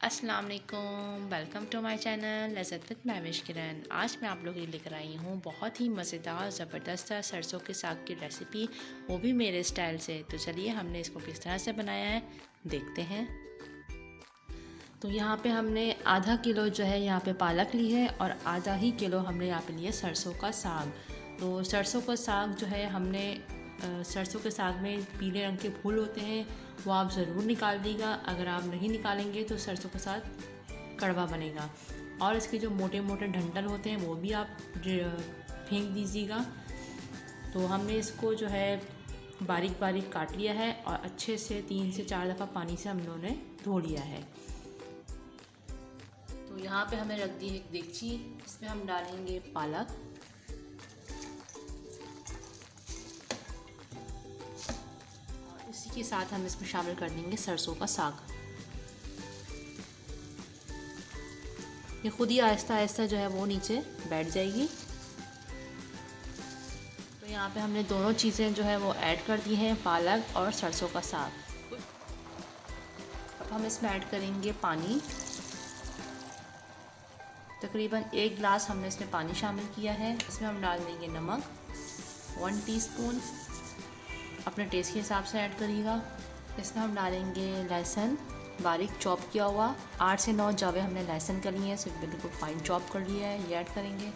अस्सलाम वालेकुम, welcome to my channel Lazzat with Mahwish Kiran. आज मैं आप लोगों के लिए लेकर आई हूँ बहुत ही मज़ेदार ज़बरदस्त सरसों के साग की रेसिपी, वो भी मेरे स्टाइल से। तो चलिए हमने इसको किस तरह से बनाया है देखते हैं। तो यहाँ पे हमने आधा किलो जो है यहाँ पे पालक ली है और आधा ही किलो हमने यहाँ पे लिया सरसों का साग। तो सरसों का साग जो है हमने सरसों के साग में पीले रंग के फूल होते हैं, वो आप ज़रूर निकाल दीजिएगा। अगर आप नहीं निकालेंगे तो सरसों का साग कड़वा बनेगा। और इसके जो मोटे मोटे डंठल होते हैं वो भी आप फेंक दीजिएगा। तो हमने इसको जो है बारीक बारीक काट लिया है और अच्छे से 3 से 4 दफ़ा पानी से हम लोगों ने धो लिया है। तो यहाँ पे हमें रख दी है एक देगची, इसमें हम डालेंगे पालक, इसी के साथ हम इसमें शामिल कर देंगे सरसों का साग। ये खुद ही आहिस्ता आहिस्ता जो है वो नीचे बैठ जाएगी। तो यहाँ पे हमने दोनों चीज़ें जो है वो ऐड कर दी हैं, पालक और सरसों का साग। अब हम इसमें ऐड करेंगे पानी। तकरीबन 1 गिलास हमने इसमें पानी शामिल किया है। इसमें हम डाल देंगे नमक 1 टीस्पून, अपने टेस्ट के हिसाब से ऐड करिएगा। इसमें हम डालेंगे लहसुन बारीक चॉप किया हुआ, 8 से 9 जावे हमने लहसुन कर लिए हैं, सिर्फ बिल्कुल फाइन चॉप कर लिया है, ये ऐड करेंगे।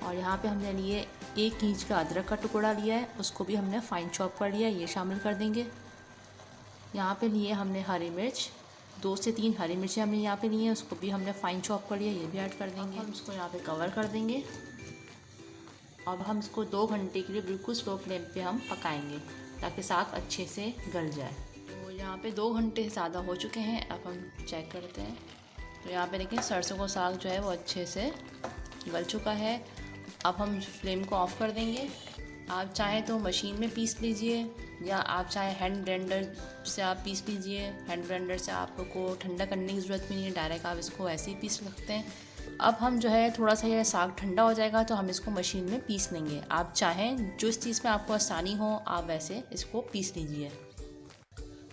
और यहाँ पे हमने लिए 1 इंच का अदरक का टुकड़ा लिया है, उसको भी हमने फाइन चॉप कर लिया है, ये शामिल कर देंगे। यहाँ पे लिए हमने हरी मिर्च, 2 से 3 हरी मिर्चें हमने यहाँ पे लिए हैं, उसको भी हमने फाइन चॉप कर लिया, ये भी ऐड कर देंगे। हम इसको यहाँ पे कवर कर देंगे। अब हम इसको 2 घंटे के लिए बिल्कुल स्लो फ्लेम पे हम पकाएंगे ताकि साग अच्छे से गल जाए। तो यहाँ पे 2 घंटे से ज़्यादा हो चुके हैं। अब हम चेक करते हैं। तो यहाँ पे देखिए सरसों का साग जो है वो अच्छे से गल चुका है। अब हम फ्लेम को ऑफ़ कर देंगे। आप चाहें तो मशीन में पीस लीजिए या आप चाहे हैंड ब्लेंडर से आप पीस लीजिए। हैंड ब्लेंडर से आपको ठंडा करने की ज़रूरत भी नहीं है, डायरेक्ट आप इसको ऐसे ही पीस सकते हैं। अब हम जो है थोड़ा सा ये साग ठंडा हो जाएगा तो हम इसको मशीन में पीस लेंगे। आप चाहें जिस चीज़ में आपको आसानी हो आप वैसे इसको पीस लीजिए।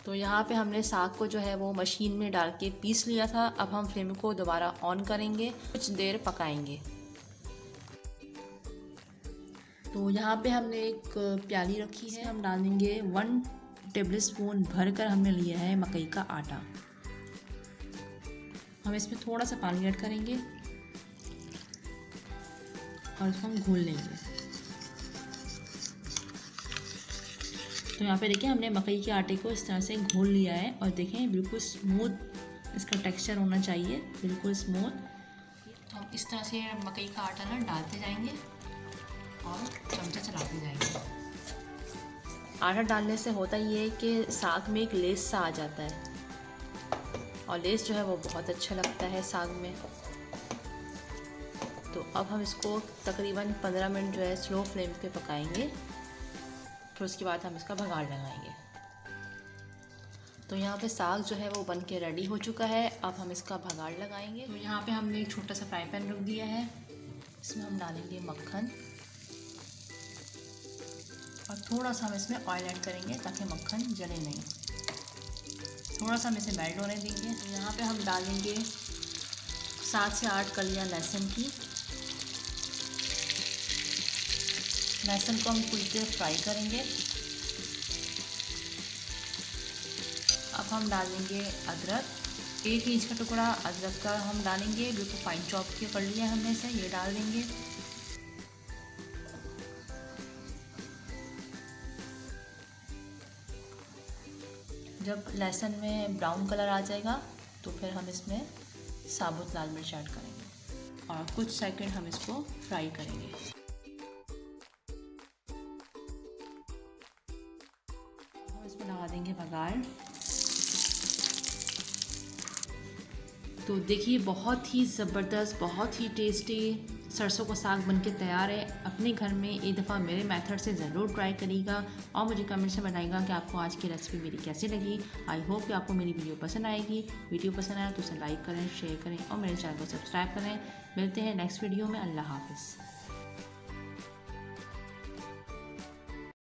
तो यहाँ पे हमने साग को जो है वो मशीन में डाल के पीस लिया था। अब हम फ्लेम को दोबारा ऑन करेंगे, कुछ देर पकाएंगे। तो यहाँ पे हमने एक प्याली रखी है, हम डाल देंगे 1 टेबल स्पून भर कर हमने लिया है मकई का आटा। हम इसमें थोड़ा सा पानी ऐड करेंगे और इसको हम घोल लेंगे। तो यहाँ पे देखिए हमने मकई के आटे को इस तरह से घोल लिया है और देखें बिल्कुल स्मूथ इसका टेक्सचर होना चाहिए, बिल्कुल स्मूथ। तो हम इस तरह से मकई का आटा ना डालते जाएंगे और चमचा चलाते जाएंगे। आटा डालने से होता ये है कि साग में एक लेस सा आ जाता है और लेस जो है वो बहुत अच्छा लगता है साग में। तो अब हम इसको तकरीबन 15 मिनट जो है स्लो फ्लेम पे पकाएंगे, फिर उसके बाद हम इसका भगाड़ लगाएंगे। तो यहाँ पे साग जो है वो बन के रेडी हो चुका है। अब हम इसका भगाड़ लगाएंगे। तो यहाँ पे हमने एक छोटा सा फ्राई पैन रख दिया है, इसमें हम डालेंगे मक्खन और थोड़ा सा हम इसमें ऑयल ऐड करेंगे ताकि मक्खन जले नहीं। थोड़ा सा हम इसे मेल्ट होने देंगे। तो यहाँ पे हम डालेंगे 7 से 8 कलियाँ लहसुन की। लहसुन को हम कुछ देर फ्राई करेंगे। अब हम डालेंगे अदरक, 1 इंच का टुकड़ा अदरक का हम डालेंगे, बिल्कुल फाइन चॉप के कर लिया हमने इसे, ये डाल देंगे। जब लहसुन में ब्राउन कलर आ जाएगा तो फिर हम इसमें साबुत लाल मिर्च ऐड करेंगे और कुछ सेकंड हम इसको फ्राई करेंगे। हम इसमें लगा देंगे बघार। तो देखिए बहुत ही ज़बरदस्त, बहुत ही टेस्टी सरसों का साग बनके तैयार है। अपने घर में एक दफ़ा मेरे मेथड से ज़रूर ट्राई करिएगा और मुझे कमेंट में बताइएगा कि आपको आज की रेसिपी मेरी कैसी लगी। आई होप कि आपको मेरी वीडियो पसंद आएगी। वीडियो पसंद आए तो उसे लाइक करें, शेयर करें और मेरे चैनल को सब्सक्राइब करें। मिलते हैं नेक्स्ट वीडियो में। अल्लाह हाफ़िज़।